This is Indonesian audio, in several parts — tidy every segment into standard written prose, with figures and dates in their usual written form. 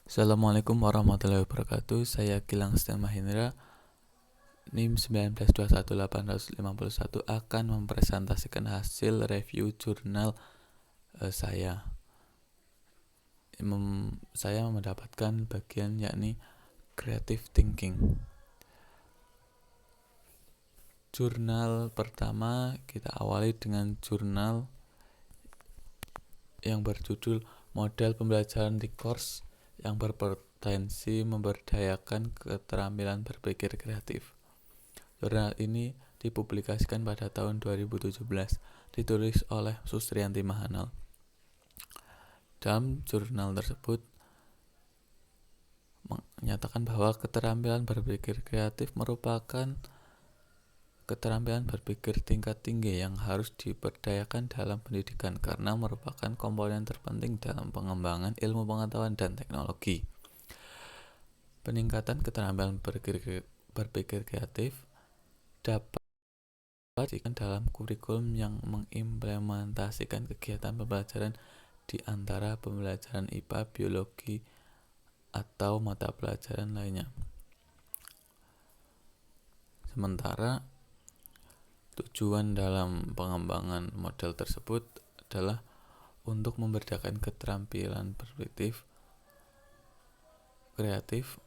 Assalamualaikum warahmatullahi wabarakatuh. Saya Gilang Setia Mahendra, NIM 1921851 akan mempresentasikan hasil review jurnal saya. Saya mendapatkan bagian yakni creative thinking. Jurnal pertama kita awali dengan jurnal yang berjudul Model Pembelajaran di Course yang berpotensi memberdayakan keterampilan berpikir kreatif. Jurnal ini dipublikasikan pada tahun 2017, ditulis oleh Sustrianti Mahanal. Dalam jurnal tersebut menyatakan bahwa keterampilan berpikir kreatif merupakan keterampilan berpikir tingkat tinggi yang harus diberdayakan dalam pendidikan karena merupakan komponen terpenting dalam pengembangan ilmu pengetahuan dan teknologi. Peningkatan keterampilan berpikir kreatif dapat dilakukan dalam kurikulum yang mengimplementasikan kegiatan pembelajaran di antara pembelajaran IPA, biologi, atau mata pelajaran lainnya. Sementara tujuan dalam pengembangan model tersebut adalah untuk memberdayakan keterampilan berpikir kreatif.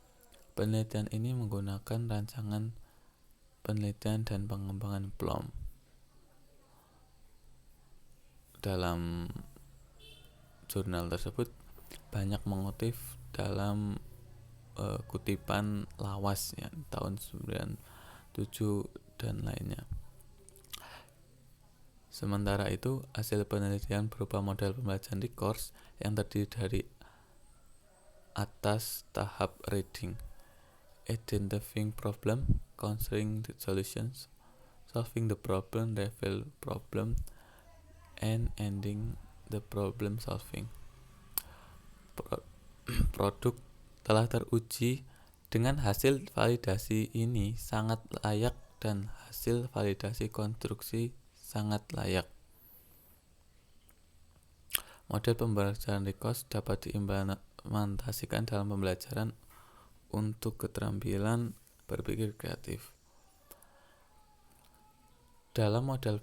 Penelitian ini menggunakan rancangan penelitian dan pengembangan PLOM. Dalam jurnal tersebut banyak mengutip dalam kutipan lawas ya, tahun 97 dan lainnya. Sementara itu, hasil penelitian berupa model pembelajaran di course yang terdiri dari atas tahap reading, identifying problem, considering the solutions, solving the problem, reveal problem, and ending the problem solving. Produk telah teruji dengan hasil validasi ini sangat layak dan hasil validasi konstruksi sangat layak. Model pembelajaran di course dapat diimplementasikan dalam pembelajaran untuk keterampilan berpikir kreatif. Dalam model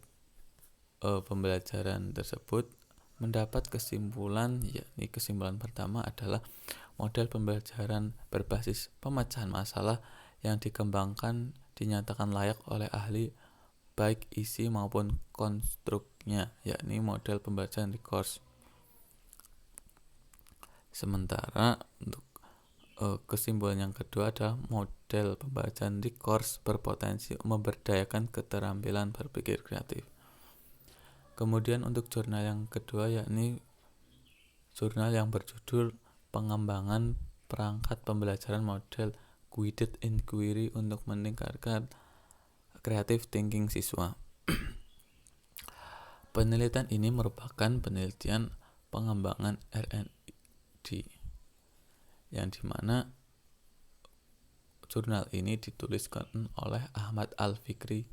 pembelajaran tersebut mendapat kesimpulan, yakni kesimpulan pertama adalah model pembelajaran berbasis pemecahan masalah yang dikembangkan dinyatakan layak oleh ahli baik isi maupun konstruknya, yakni model pembelajaran di course. Sementara untuk kesimpulan yang kedua adalah model pembelajaran di course berpotensi memberdayakan keterampilan berpikir kreatif. Kemudian untuk jurnal yang kedua yakni jurnal yang berjudul Pengembangan Perangkat Pembelajaran Model Guided Inquiry untuk meningkatkan creative thinking siswa. Penelitian ini merupakan penelitian pengembangan R&D yang dimana jurnal ini dituliskan oleh Ahmad Al-Fikri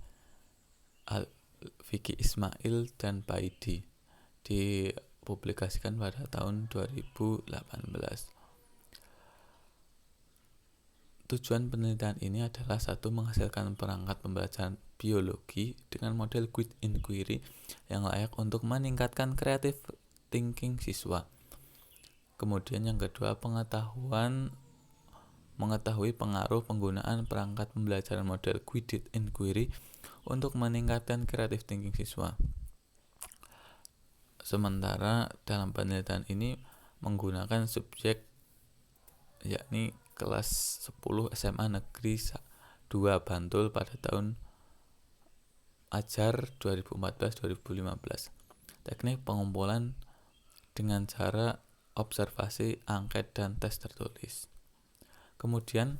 Ismail dan Paidi, dipublikasikan pada tahun 2018. Tujuan penelitian ini adalah satu, menghasilkan perangkat pembelajaran biologi dengan model guided inquiry yang layak untuk meningkatkan creative thinking siswa. Kemudian yang kedua, mengetahui pengaruh penggunaan perangkat pembelajaran model guided inquiry untuk meningkatkan creative thinking siswa. Sementara dalam penelitian ini menggunakan subjek yakni kelas 10 SMA Negeri 2 Bantul pada tahun ajar 2014-2015. Teknik pengumpulan dengan cara observasi, angket, dan tes tertulis. Kemudian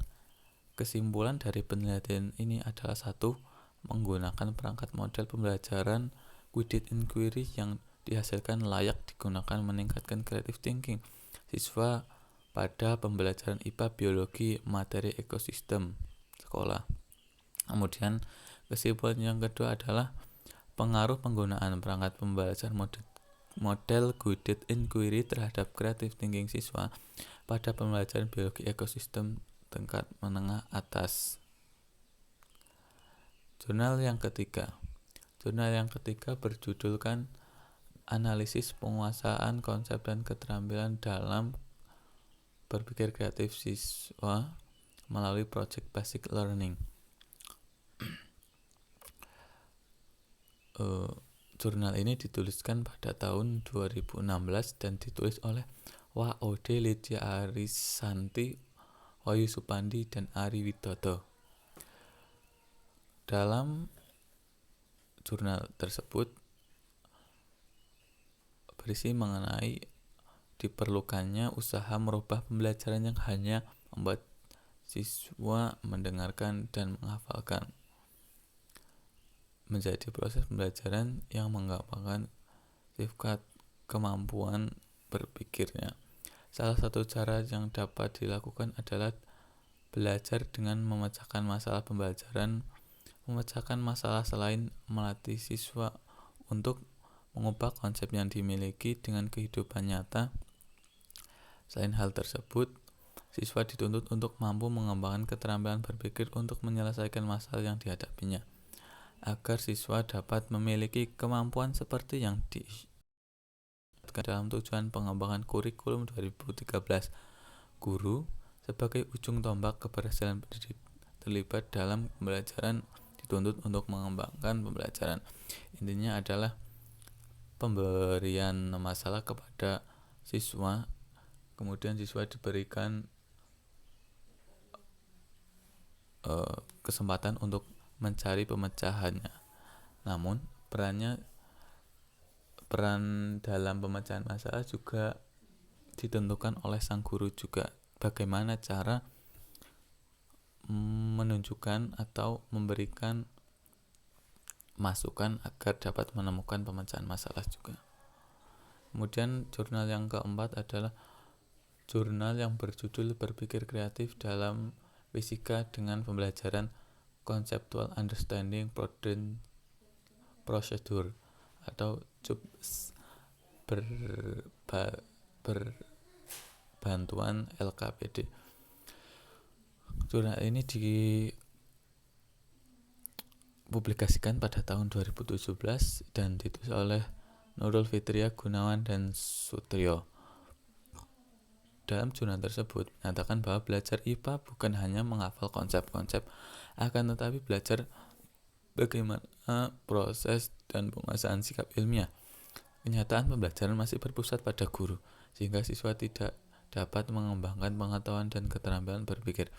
kesimpulan dari penelitian ini adalah satu, menggunakan perangkat model pembelajaran guided inquiry yang dihasilkan layak digunakan meningkatkan creative thinking siswa pada pembelajaran IPA, biologi, materi ekosistem sekolah. Kemudian kesimpulan yang kedua adalah pengaruh penggunaan perangkat pembelajaran model guided inquiry terhadap creative thinking siswa pada pembelajaran biologi ekosistem tingkat menengah atas. Jurnal yang ketiga berjudulkan Analisis Penguasaan Konsep dan Keterampilan dalam Berpikir Kreatif Siswa melalui Project Basic Learning. Jurnal ini dituliskan pada tahun 2016 dan ditulis oleh Waode, Lydia Arisanti, Wahyu Supandi, dan Ari Widodo. Dalam jurnal tersebut berisi mengenai diperlukannya usaha merubah pembelajaran yang hanya membuat siswa mendengarkan dan menghafalkan menjadi proses pembelajaran yang mengembangkan sifat kemampuan berpikirnya. Salah satu cara yang dapat dilakukan adalah belajar dengan memecahkan masalah pembelajaran. Memecahkan masalah selain melatih siswa untuk mengubah konsep yang dimiliki dengan kehidupan nyata. Selain hal tersebut, siswa dituntut untuk mampu mengembangkan keterampilan berpikir untuk menyelesaikan masalah yang dihadapinya. Agar siswa dapat memiliki kemampuan seperti yang disebutkan dalam tujuan pengembangan kurikulum 2013, guru sebagai ujung tombak keberhasilan pendidik terlibat dalam pembelajaran dituntut untuk mengembangkan pembelajaran. Intinya adalah pemberian masalah kepada siswa, kemudian siswa diberikan kesempatan untuk mencari pemecahannya. Namun peran dalam pemecahan masalah juga ditentukan oleh sang guru juga. Bagaimana cara menunjukkan atau memberikan masukan agar dapat menemukan pemecahan masalah juga. Kemudian jurnal yang keempat adalah jurnal yang berjudul Berpikir Kreatif dalam Fisika dengan Pembelajaran Conceptual Understanding Procedure atau JUPS berbantuan LKPD. Jurnal ini dipublikasikan pada tahun 2017 dan ditulis oleh Nurul Fitria Gunawan dan Sutrio. Dalam jurnal tersebut menyatakan bahwa belajar IPA bukan hanya menghafal konsep-konsep, akan tetapi belajar bagaimana proses dan penguasaan sikap ilmiah. Kenyataan pembelajaran masih berpusat pada guru, sehingga siswa tidak dapat mengembangkan pengetahuan dan keterampilan berpikir.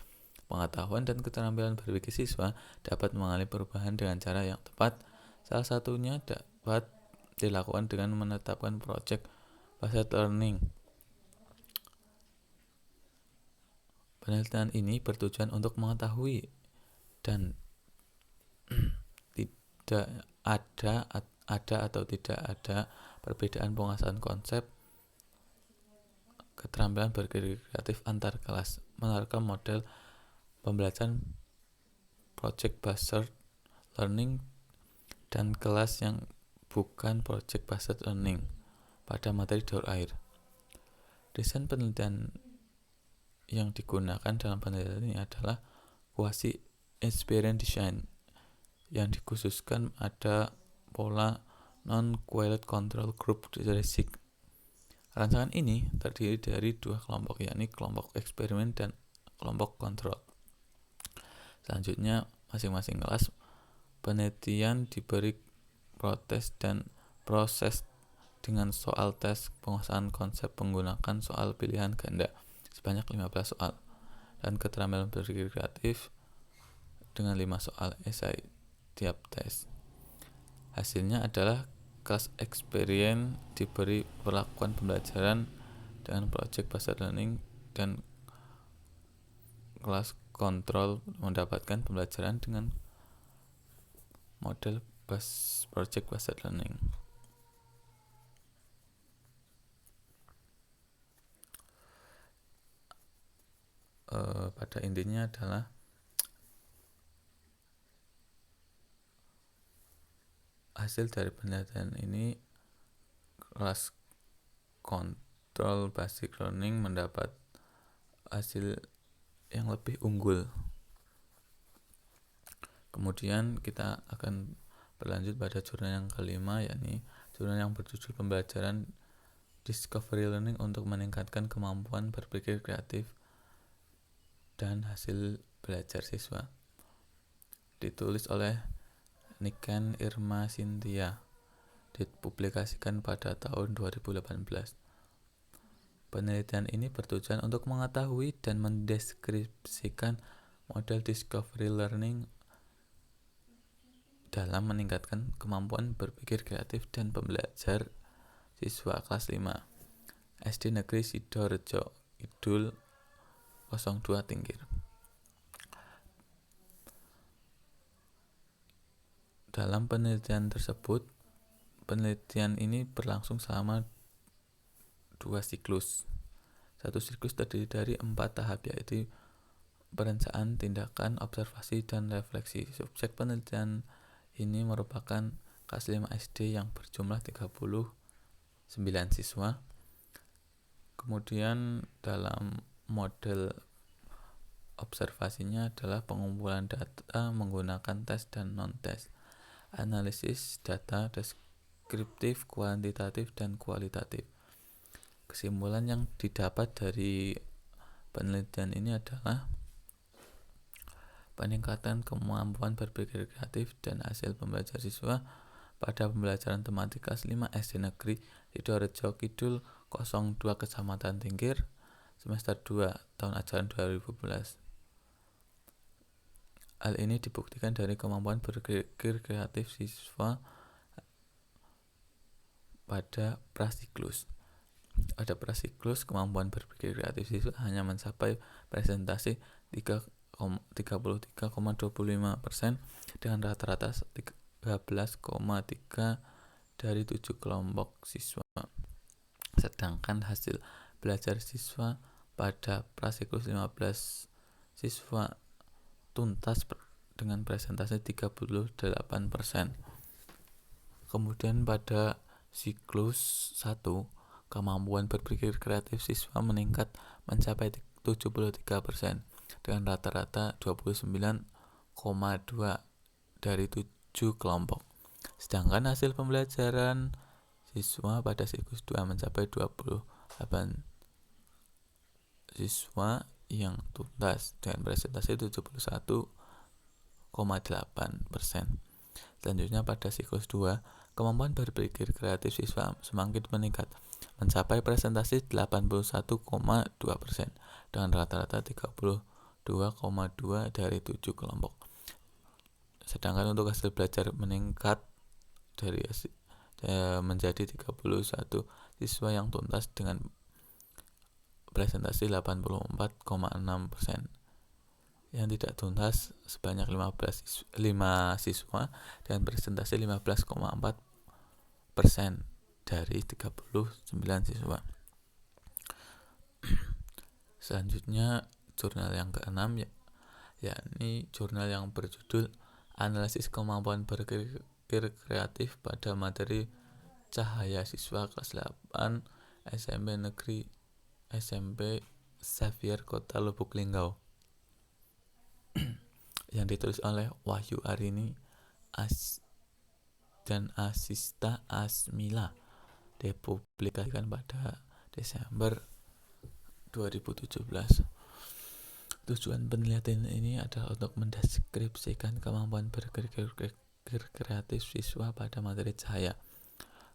Pengetahuan dan keterampilan berpikir siswa dapat mengalami perubahan dengan cara yang tepat. Salah satunya dapat dilakukan dengan menetapkan project based learning. Penelitian ini bertujuan untuk mengetahui dan tidak ada atau tidak ada perbedaan penguasaan konsep keterampilan berpikir kreatif antar kelas menerapkan model pembelajaran project based learning dan kelas yang bukan project based learning pada materi daur air. Desain penelitian yang digunakan dalam penelitian ini adalah quasi experience design yang dikhususkan ada pola non-quality control group research. Rancangan ini terdiri dari dua kelompok, yakni kelompok eksperimen dan kelompok kontrol. Selanjutnya, masing-masing kelas penelitian diberi proses dengan soal tes penguasaan konsep menggunakan soal pilihan ganda sebanyak 15 soal dan keterampilan berpikir kreatif dengan 5 soal esai tiap tes. Hasilnya adalah kelas experience diberi perlakuan pembelajaran dengan project based learning dan kelas kontrol mendapatkan pembelajaran dengan model project based learning. Pada intinya adalah hasil dari penelitian ini Kelas kontrol basic learning mendapat hasil yang lebih unggul. Kemudian kita akan berlanjut pada jurnal yang kelima, yakni jurnal yang berjudul pembelajaran discovery learning untuk meningkatkan kemampuan berpikir kreatif dan hasil belajar siswa. Ditulis oleh Niken Irma Cynthia, dipublikasikan pada tahun 2018. Penelitian ini bertujuan untuk mengetahui dan mendeskripsikan model discovery learning dalam meningkatkan kemampuan berpikir kreatif dan pembelajar siswa kelas 5 SD Negeri Sidorejo Kidul 02 Tingkir. Dalam penelitian tersebut, penelitian ini berlangsung selama 2 siklus. Satu siklus terdiri dari 4 tahap, yaitu perencanaan, tindakan, observasi, dan refleksi. Subjek penelitian ini merupakan kelas 5 SD yang berjumlah 39 siswa. Kemudian dalam model observasinya adalah pengumpulan data menggunakan tes dan non-tes, analisis data deskriptif, kuantitatif, dan kualitatif. Kesimpulan yang didapat dari penelitian ini adalah peningkatan kemampuan berpikir kreatif dan hasil pembelajaran siswa pada pembelajaran tematik kelas 5 SD Negeri Sidorejo Kidul 02 Kecamatan Tingkir semester 2 tahun ajaran 2012. Hal ini dibuktikan dari kemampuan berpikir kreatif siswa pada prasiklus. Pada prasiklus, kemampuan berpikir kreatif siswa hanya mencapai presentasi 33,25% dengan rata-rata 13,3 dari 7 kelompok siswa. Sedangkan hasil belajar siswa pada prasiklus 15 siswa tuntas dengan presentasi 38%. Kemudian pada siklus 1, kemampuan berpikir kreatif siswa meningkat mencapai 73% dengan rata-rata 29,2 dari 7 kelompok. Sedangkan hasil pembelajaran siswa pada siklus 2 mencapai 28 siswa yang tuntas dengan presentasi 71,8%. Selanjutnya pada siklus 2, kemampuan berpikir kreatif siswa semakin meningkat mencapai presentasi 81,2% dengan rata-rata 32,2 dari 7 kelompok. Sedangkan untuk hasil belajar meningkat menjadi 31 siswa yang tuntas dengan presentasi 84,6%. Yang tidak tuntas sebanyak 5 siswa dengan presentasi 15,4% dari 39 siswa. Selanjutnya jurnal yang ke-6, yakni jurnal yang berjudul Analisis Kemampuan Berpikir Kreatif pada Materi Cahaya Siswa kelas 8 SMP Xavier Kota Lubuk Linggau, yang ditulis oleh Wahyu Arini dan Asista Asmila, dipublikasikan pada Desember 2017. Tujuan penelitian ini adalah untuk mendeskripsikan kemampuan berpikir kreatif siswa pada materi cahaya.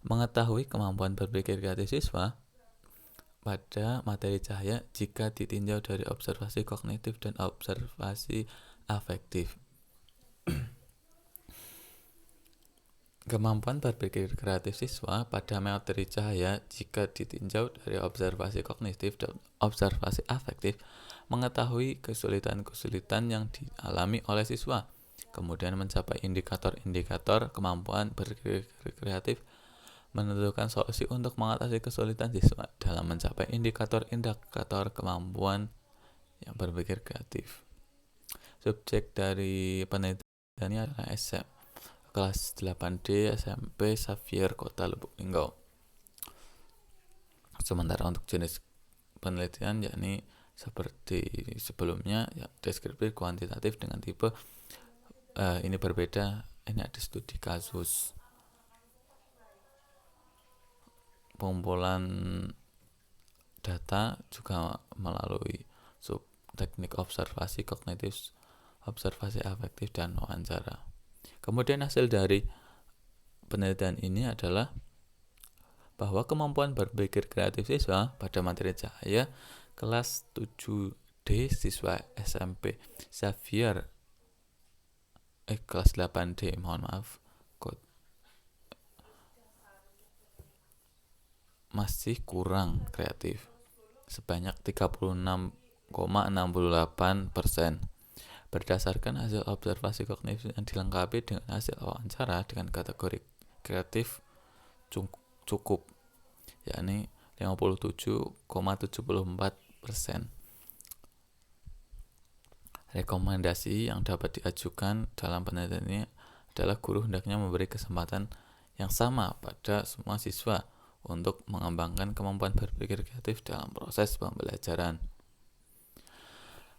Mengetahui kemampuan berpikir kreatif siswa pada materi cahaya jika ditinjau dari observasi kognitif dan observasi afektif. Kemampuan berpikir kreatif siswa pada materi cahaya jika ditinjau dari observasi kognitif dan observasi afektif mengetahui kesulitan-kesulitan yang dialami oleh siswa, kemudian mencapai indikator-indikator kemampuan berpikir kreatif, menentukan solusi untuk mengatasi kesulitan siswa dalam mencapai indikator-indikator kemampuan yang berpikir kreatif. Subjek dari penelitian ini adalah kelas 8D SMP Xavier Kota Lubuk Linggau. Sementara untuk jenis penelitian yakni seperti sebelumnya ya, deskriptif kuantitatif dengan tipe ini berbeda. Ini ada studi kasus, pengumpulan data juga melalui teknik observasi kognitif, observasi afektif, dan wawancara. Kemudian hasil dari penelitian ini adalah bahwa kemampuan berpikir kreatif siswa pada materi cahaya kelas 7D siswa SMP Xavier kelas 8D masih kurang kreatif sebanyak 36,68%. Berdasarkan hasil observasi kognitif yang dilengkapi dengan hasil wawancara dengan kategori kreatif cukup, yakni 57,74%. Rekomendasi yang dapat diajukan dalam penelitian ini adalah guru hendaknya memberi kesempatan yang sama pada semua siswa untuk mengembangkan kemampuan berpikir kreatif dalam proses pembelajaran.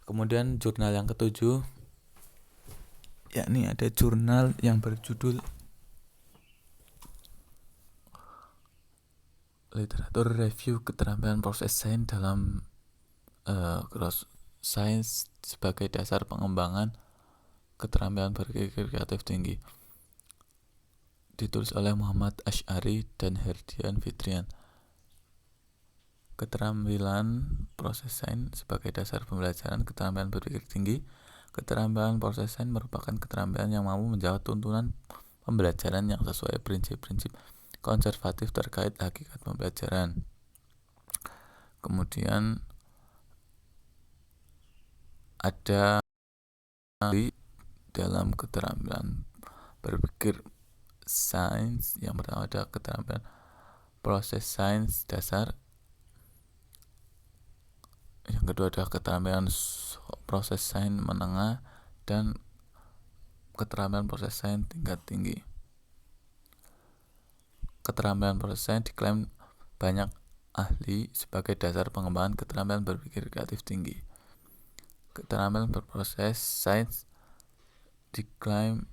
Kemudian jurnal yang ketujuh, yakni ada jurnal yang berjudul Literatur Review Keterampilan Proses Sains dalam Cross Science sebagai dasar pengembangan keterampilan berpikir kreatif tinggi. Ditulis oleh Muhammad Asy'ari dan Herdian Fitrian. Keterampilan proses sains sebagai dasar pembelajaran keterampilan berpikir tinggi. Keterampilan proses sains merupakan keterampilan yang mampu menjawab tuntunan pembelajaran yang sesuai prinsip-prinsip konservatif terkait hakikat pembelajaran. Kemudian ada di dalam keterampilan berpikir sains. Yang pertama ada keterampilan proses sains dasar, yang kedua ada keterampilan proses sains menengah, dan keterampilan proses sains tingkat tinggi. Keterampilan proses sains diklaim banyak ahli sebagai dasar pengembangan keterampilan berpikir kreatif tinggi. Keterampilan berproses sains diklaim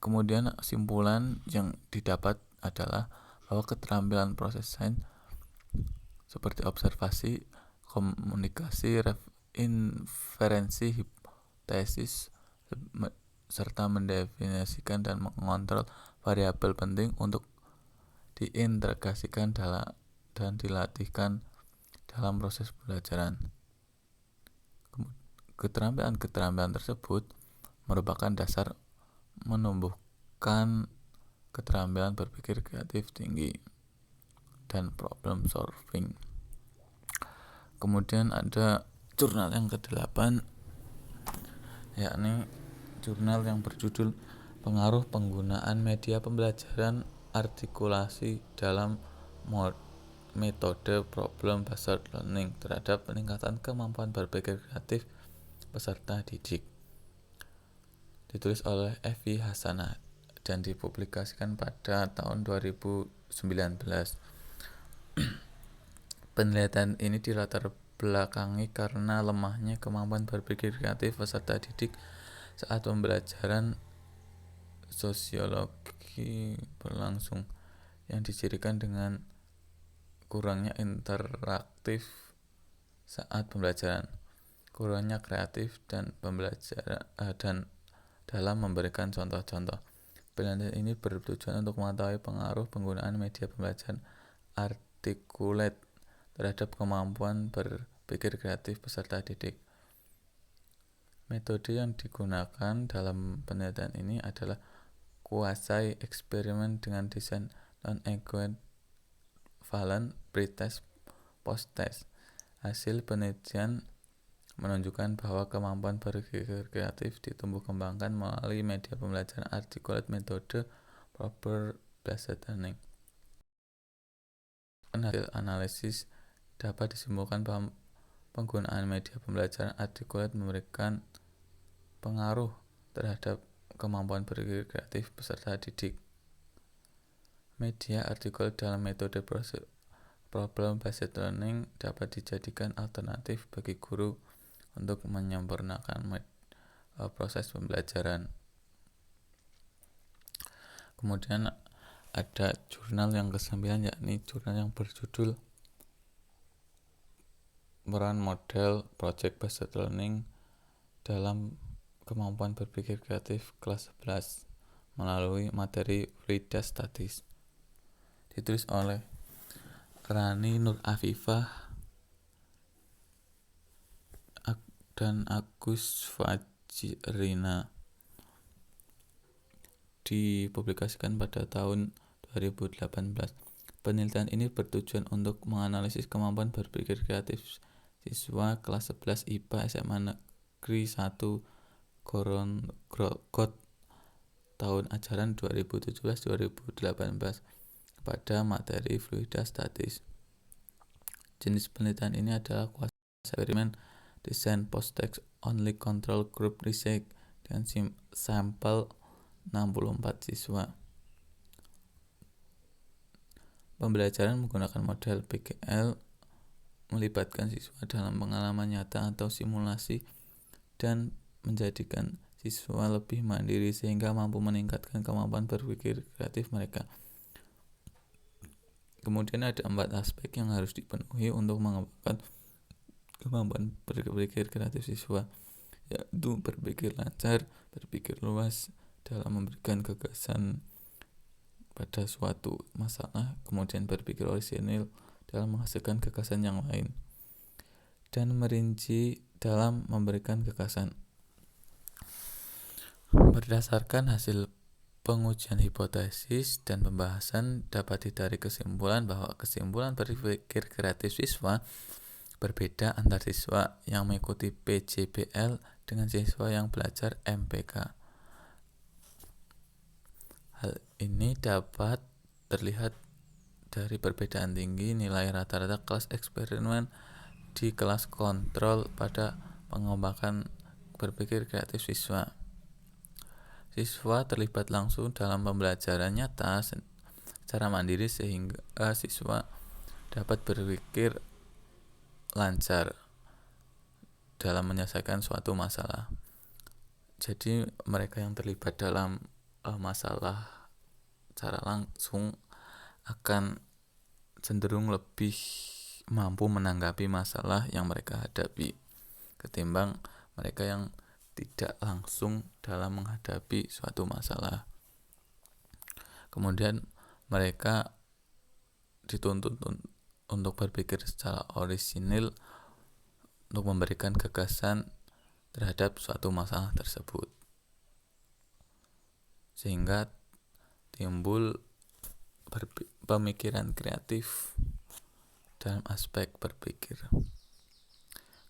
Kemudian kesimpulan yang didapat adalah bahwa keterampilan proses sains seperti observasi, komunikasi, inferensi, hipotesis, serta mendefinisikan dan mengontrol variabel penting untuk diintegrasikan dan dilatihkan dalam proses pembelajaran. Keterampilan tersebut merupakan dasar menumbuhkan keterampilan berpikir kreatif tinggi dan problem solving. Kemudian ada jurnal yang ke-8, yakni jurnal yang berjudul Pengaruh Penggunaan Media Pembelajaran Artikulasi dalam Metode Problem Based Learning terhadap peningkatan kemampuan berpikir kreatif peserta didik. Ditulis oleh Evi Hasanah dan dipublikasikan pada tahun 2019. Penelitian ini dilatar belakangi karena lemahnya kemampuan berpikir kreatif peserta didik saat pembelajaran sosiologi berlangsung, yang dicirikan dengan kurangnya interaktif saat pembelajaran, kurangnya kreatif dan pembelajaran dan dalam memberikan contoh-contoh. Penelitian ini bertujuan untuk mengetahui pengaruh penggunaan media pembelajaran articulate terhadap kemampuan berpikir kreatif peserta didik. Metode yang digunakan dalam penelitian ini adalah quasi eksperimen dengan desain non-equivalent pretest post-test. Hasil penelitian menunjukkan bahwa kemampuan berpikir kreatif ditumbuh kembangkan melalui media pembelajaran articulate metode proper based learning. Hasil analisis dapat disimpulkan bahwa penggunaan media pembelajaran articulate memberikan pengaruh terhadap kemampuan berpikir kreatif peserta didik. Media artikel dalam metode problem based learning dapat dijadikan alternatif bagi guru untuk menyempurnakan proses pembelajaran. Kemudian ada jurnal yang ke-9, yakni jurnal yang berjudul Peran Model Project Based Learning dalam Kemampuan Berpikir Kreatif kelas 11 melalui materi Fluidas Statis. Ditulis oleh Rani Nur Afifah dan Agus Fajrina. Dipublikasikan pada tahun 2018. Penelitian ini bertujuan untuk menganalisis kemampuan berpikir kreatif siswa kelas 11 IPA SMA Negeri 1 Got tahun ajaran 2017-2018 pada materi Fluidas Statis. Jenis penelitian ini adalah kuasa eksperimen desain post-text only control group research dengan sampel 64 siswa. Pembelajaran menggunakan model PKL melibatkan siswa dalam pengalaman nyata atau simulasi dan menjadikan siswa lebih mandiri sehingga mampu meningkatkan kemampuan berpikir kreatif mereka. Kemudian ada 4 aspek yang harus dipenuhi untuk mengembangkan kemampuan berpikir kreatif siswa, yaitu berpikir lancar, berpikir luas dalam memberikan gagasan pada suatu masalah, kemudian berpikir orisinil dalam menghasilkan gagasan yang lain, dan merinci dalam memberikan gagasan. Berdasarkan hasil pengujian hipotesis dan pembahasan dapat ditarik kesimpulan bahwa kesimpulan berpikir kreatif siswa berbeda antar siswa yang mengikuti PJBL dengan siswa yang belajar MPK. Hal ini dapat terlihat dari perbedaan tinggi nilai rata-rata kelas eksperimen di kelas kontrol pada pengembangan berpikir kreatif siswa. Siswa terlibat langsung dalam pembelajaran nyata secara mandiri sehingga siswa dapat berpikir lancar dalam menyelesaikan suatu masalah. Jadi mereka yang terlibat dalam masalah secara langsung akan cenderung lebih mampu menanggapi masalah yang mereka hadapi ketimbang mereka yang tidak langsung dalam menghadapi suatu masalah. Kemudian mereka dituntut untuk berpikir secara orisinil untuk memberikan gagasan terhadap suatu masalah tersebut, sehingga timbul pemikiran kreatif dalam aspek berpikir.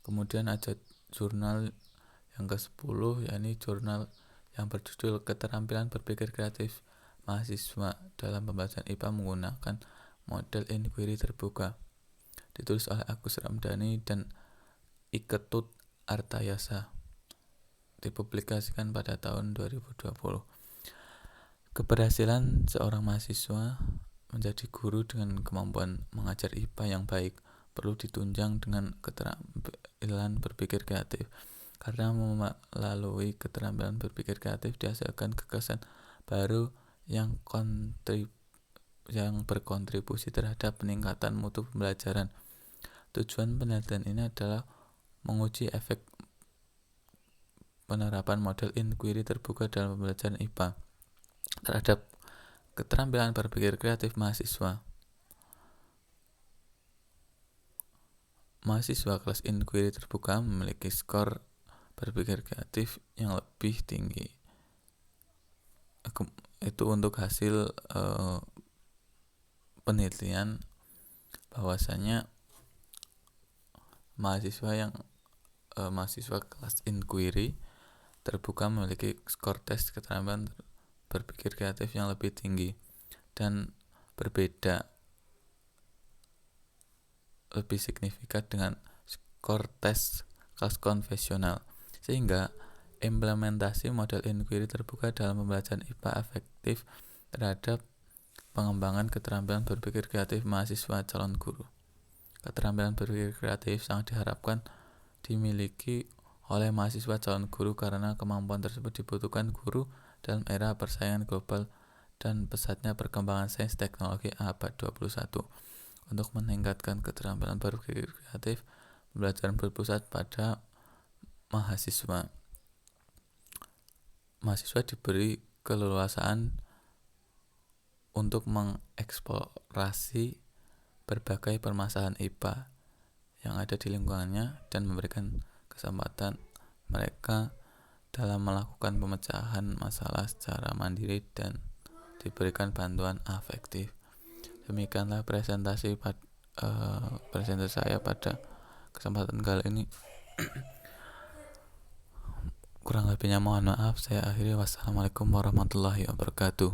Kemudian ada jurnal yang ke-10, yakni jurnal yang berjudul Keterampilan Berpikir Kreatif Mahasiswa dalam Pembelajaran IPA menggunakan model inquiry terbuka. Ditulis oleh Agus Ramdhani dan Iketut Artayasa. Dipublikasikan pada tahun 2020. Keberhasilan seorang mahasiswa menjadi guru dengan kemampuan mengajar IPA yang baik perlu ditunjang dengan keterampilan berpikir kreatif, karena melalui keterampilan berpikir kreatif dihasilkan gagasan baru yang berkontribusi terhadap peningkatan mutu pembelajaran. Tujuan penelitian ini adalah menguji efek penerapan model inquiry terbuka dalam pembelajaran IPA terhadap keterampilan berpikir kreatif mahasiswa. Mahasiswa kelas inquiry terbuka memiliki skor berpikir kreatif yang lebih tinggi. Itu untuk hasil penelitian bahwasanya mahasiswa kelas inquiry terbuka memiliki skor tes keterampilan berpikir kreatif yang lebih tinggi dan berbeda lebih signifikan dengan skor tes kelas konvensional, sehingga implementasi model inquiry terbuka dalam pembelajaran IPA efektif terhadap pengembangan keterampilan berpikir kreatif mahasiswa calon guru. Keterampilan berpikir kreatif sangat diharapkan dimiliki oleh mahasiswa calon guru karena kemampuan tersebut dibutuhkan guru dalam era persaingan global dan pesatnya perkembangan sains teknologi abad 21. Untuk meningkatkan keterampilan berpikir kreatif, pembelajaran berpusat pada mahasiswa. Mahasiswa diberi keleluasaan untuk mengeksplorasi berbagai permasalahan IPA yang ada di lingkungannya dan memberikan kesempatan mereka dalam melakukan pemecahan masalah secara mandiri dan diberikan bantuan afektif. Demikianlah presentasi saya pada kesempatan kali ini. Kurang lebihnya mohon maaf. Saya akhiri. Wassalamualaikum warahmatullahi wabarakatuh.